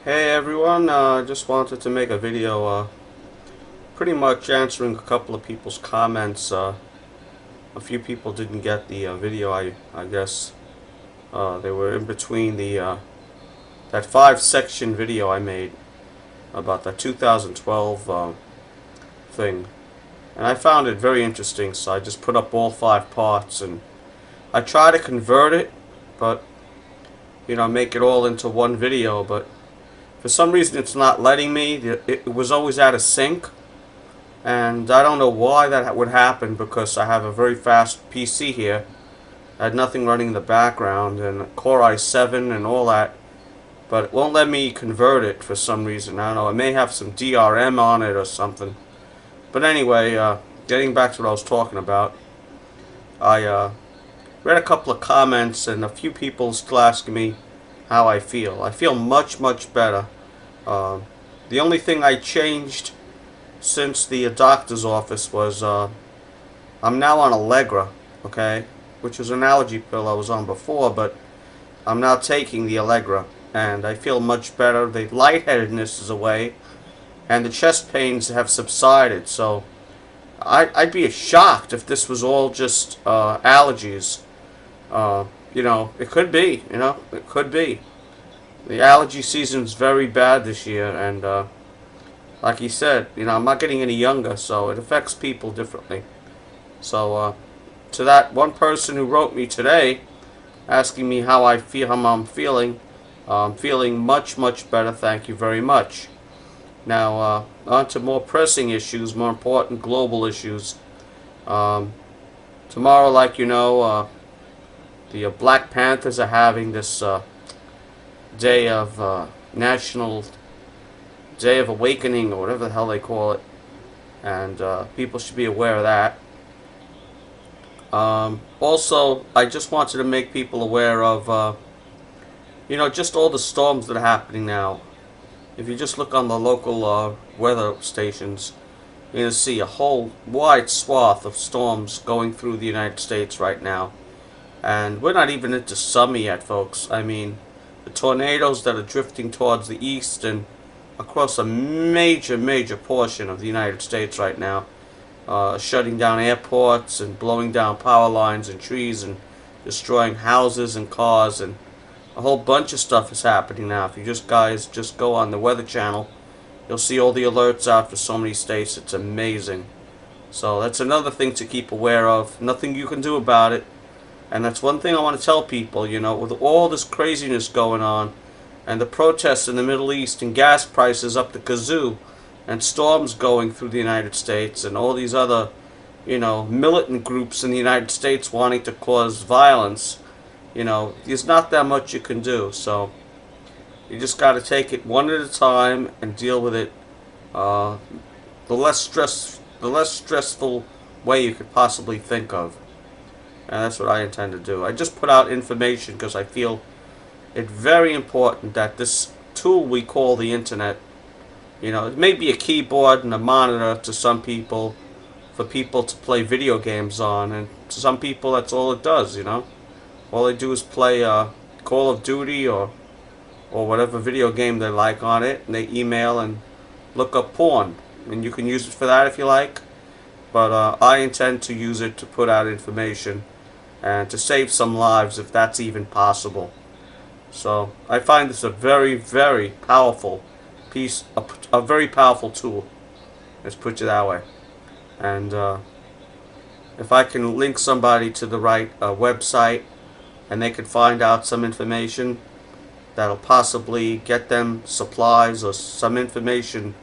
Hey everyone, just wanted to make a video pretty much answering a couple of people's comments. A few people didn't get the video, I guess. They were in between that 5-section video I made about the 2012 thing. And I found it very interesting, so I just put up all 5 parts, and I try to convert it, but make it all into one video, but for some reason it's not letting me. It was always out of sync, and I don't know why that would happen, because I have a very fast PC here. I had nothing running in the background, and Core i7 and all that, but it won't let me convert it for some reason. I don't know, it may have some DRM on it or something. But anyway, getting back to what I was talking about, I read a couple of comments, and a few people still asking me how I feel. I feel much, much better. The only thing I changed since the doctor's office was I'm now on Allegra, okay, which was an allergy pill I was on before, but I'm now taking the Allegra, and I feel much better. The lightheadedness is away, and the chest pains have subsided. So I'd be shocked if this was all just allergies. It could be. It could be. The allergy season's very bad this year, and like he said, I'm not getting any younger, so it affects people differently. So to that one person who wrote me today, asking me how I feel, how I'm feeling, much, much better. Thank you very much. Now on to more pressing issues, more important global issues. Tomorrow, like the Black Panthers are having this day of National Day of Awakening, or whatever the hell they call it, and people should be aware of that. Also, I just wanted to make people aware of just all the storms that are happening now. If you just look on the local weather stations, you're going to see a whole wide swath of storms going through the United States right now. And we're not even into summer yet, folks. I mean, the tornadoes that are drifting towards the east and across a major, major portion of the United States right now, shutting down airports and blowing down power lines and trees and destroying houses and cars, and a whole bunch of stuff is happening now. If you guys just go on the Weather Channel, you'll see all the alerts out for so many states. It's amazing. So that's another thing to keep aware of. Nothing you can do about it. And that's one thing I want to tell people, with all this craziness going on, and the protests in the Middle East, and gas prices up the kazoo, and storms going through the United States, and all these other, militant groups in the United States wanting to cause violence, there's not that much you can do. So you just got to take it one at a time and deal with it the less stressful way you could possibly think of. And that's what I intend to do. I just put out information because I feel it very important that this tool we call the internet, it may be a keyboard and a monitor to some people, for people to play video games on, and to some people that's all it does. All they do is play Call of Duty or whatever video game they like on it, and they email and look up porn, and you can use it for that if you like, but I intend to use it to put out information and to save some lives, if that's even possible. So I find this a very, very powerful piece, a very powerful tool. Let's put it that way. And if I can link somebody to the right website, and they can find out some information that'll possibly get them supplies or some information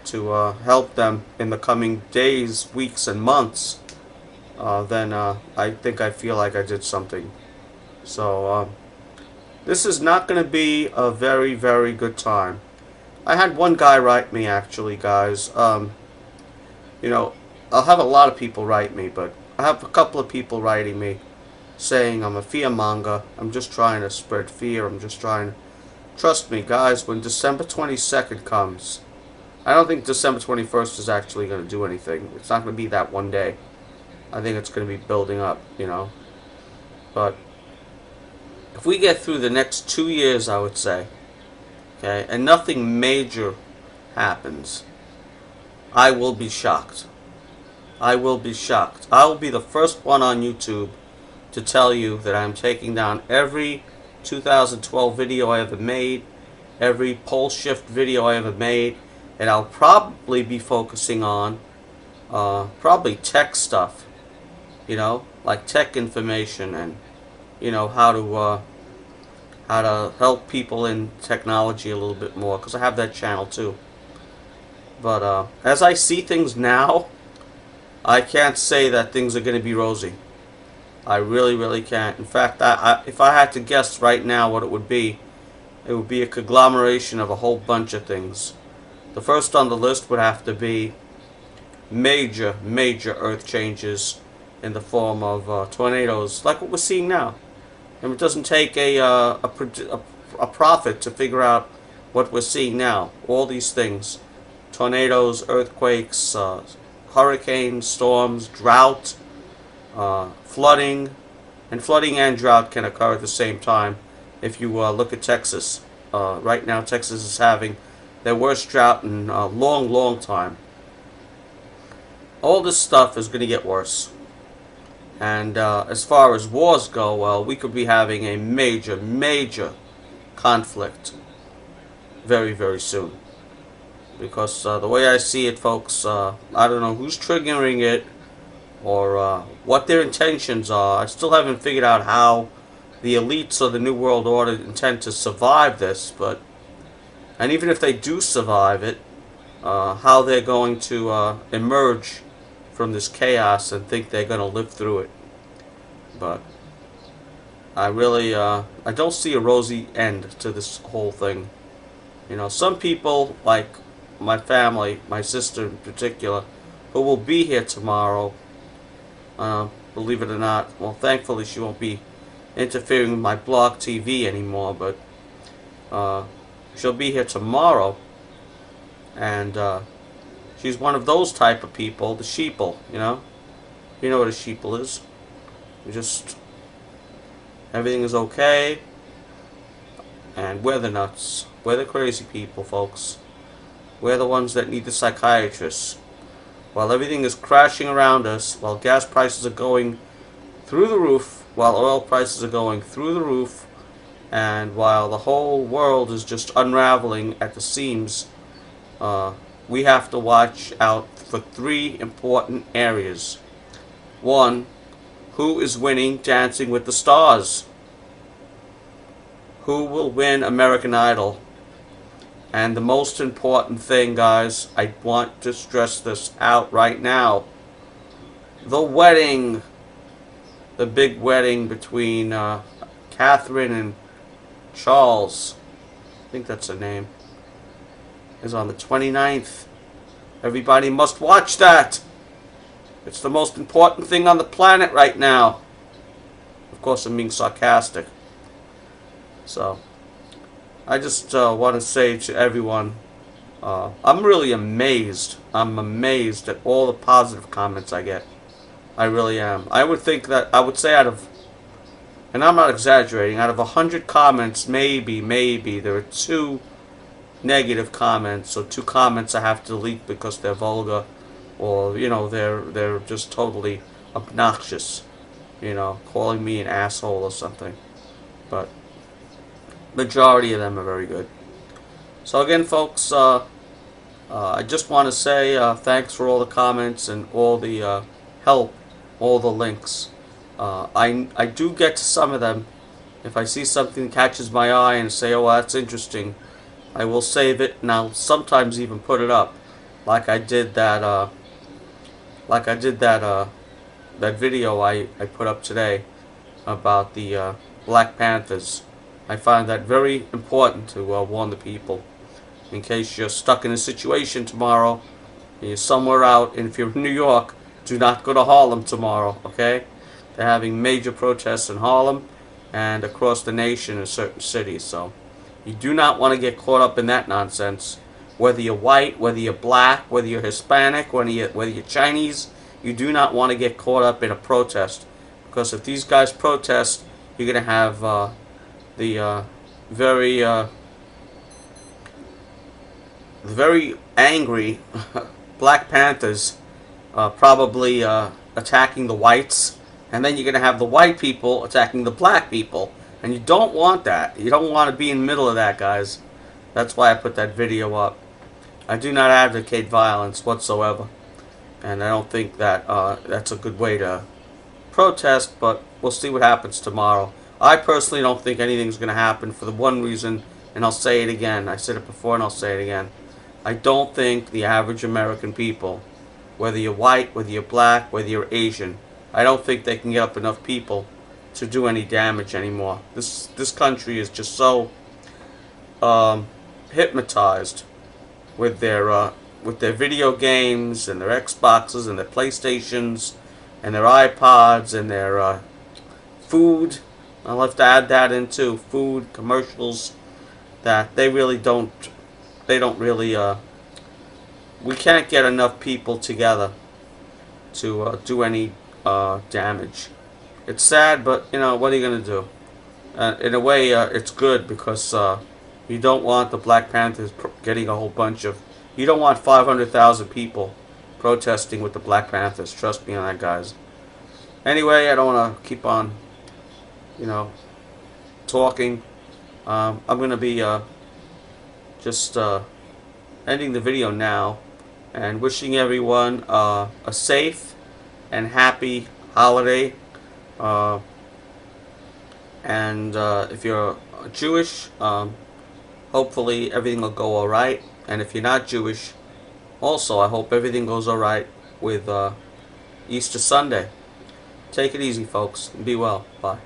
to help them in the coming days, weeks, and months, then I feel like I did something. So this is not going to be a very, very good time. I had one guy write me, actually, guys. I'll have a lot of people write me, but I have a couple of people writing me saying I'm a fearmonger. I'm just trying to spread fear. I'm just trying to... Trust me, guys, when December 22nd comes, I don't think December 21st is actually going to do anything. It's not going to be that one day. I think it's going to be building up, But if we get through the next 2 years, I would say, okay, and nothing major happens, I will be shocked. I will be shocked. I will be the first one on YouTube to tell you that I'm taking down every 2012 video I ever made, every pole shift video I ever made, and I'll probably be focusing on probably tech stuff, like tech information, and how to help people in technology a little bit more, because I have that channel too. But as I see things now, I can't say that things are going to be rosy. I really, really can't. In fact, if I had to guess right now what it would be a conglomeration of a whole bunch of things. The first on the list would have to be major, major earth changes in the form of tornadoes, like what we're seeing now. And it doesn't take a prophet to figure out what we're seeing now. All these things: tornadoes, earthquakes, hurricanes, storms, drought, flooding. And flooding and drought can occur at the same time. If you look at Texas, right now Texas is having their worst drought in a long, long time. All this stuff is going to get worse. And as far as wars go, well, we could be having a major, major conflict very, very soon. Because the way I see it, folks, I don't know who's triggering it or what their intentions are. I still haven't figured out how the elites of the New World Order intend to survive this, and even if they do survive it, how they're going to emerge from this chaos and think they're going to live through it. But I really, I don't see a rosy end to this whole thing. Some people, like my family, my sister in particular, who will be here tomorrow, believe it or not, well, thankfully she won't be interfering with my blog TV anymore, but she'll be here tomorrow, and she's one of those type of people, the sheeple, you know what a sheeple is. Just everything is okay, and we're the nuts. We're the crazy people, folks. We're the ones that need the psychiatrists. While everything is crashing around us, while gas prices are going through the roof, while oil prices are going through the roof, and while the whole world is just unraveling at the seams, we have to watch out for three important areas. One, who is winning Dancing with the Stars? Who will win American Idol? And the most important thing, guys, I want to stress this out right now. The wedding. The big wedding between Catherine and Charles, I think that's her name, is on the 29th. Everybody must watch that. It's the most important thing on the planet right now. Of course, I'm being sarcastic. So, I just want to say to everyone, I'm really amazed. I'm amazed at all the positive comments I get. I really am. I would say out of, and I'm not exaggerating, out of 100 comments, maybe there are 2 negative comments, or 2 comments I have to delete because they're vulgar, or they're just totally obnoxious, calling me an asshole or something. But majority of them are very good. So again, folks, I just want to say thanks for all the comments and all the help, all the links. I do get to some of them. If I see something that catches my eye and say, oh, that's interesting, I will save it, and I'll sometimes even put it up, like I did that that video I put up today about the Black Panthers. I find that very important to warn the people, in case you're stuck in a situation tomorrow, and you're somewhere out, and if you're in New York, do not go to Harlem tomorrow, okay? They're having major protests in Harlem and across the nation in certain cities, so you do not want to get caught up in that nonsense. Whether you're white, whether you're black, whether you're Hispanic, whether you're Chinese, you do not want to get caught up in a protest, because if these guys protest, you're going to have the very very angry Black Panthers probably attacking the whites, and then you're going to have the white people attacking the black people, and you don't want that. You don't want to be in the middle of that, guys. That's why I put that video up. I do not advocate violence whatsoever, and I don't think that that's a good way to protest, but we'll see what happens tomorrow. I personally don't think anything's going to happen for the one reason, and I'll say it again. I said it before and I'll say it again. I don't think the average American people, whether you're white, whether you're black, whether you're Asian, I don't think they can get up enough people to do any damage anymore. This country is just so hypnotized with their video games and their Xboxes and their PlayStations and their iPods and their food. I'll have to add that in too. Food commercials that they really don't. They don't really. We can't get enough people together to do any damage. It's sad, but you know what are you gonna do? In a way, it's good because you don't want the Black Panthers getting a whole bunch of. You don't want 500,000 people protesting with the Black Panthers. Trust me on that, guys. Anyway, I don't want to keep on, talking. I'm going to be just ending the video now and wishing everyone a safe and happy holiday. And if you're Jewish, hopefully everything will go alright. And if you're not Jewish, also I hope everything goes alright with Easter Sunday. Take it easy, folks. Be well. Bye.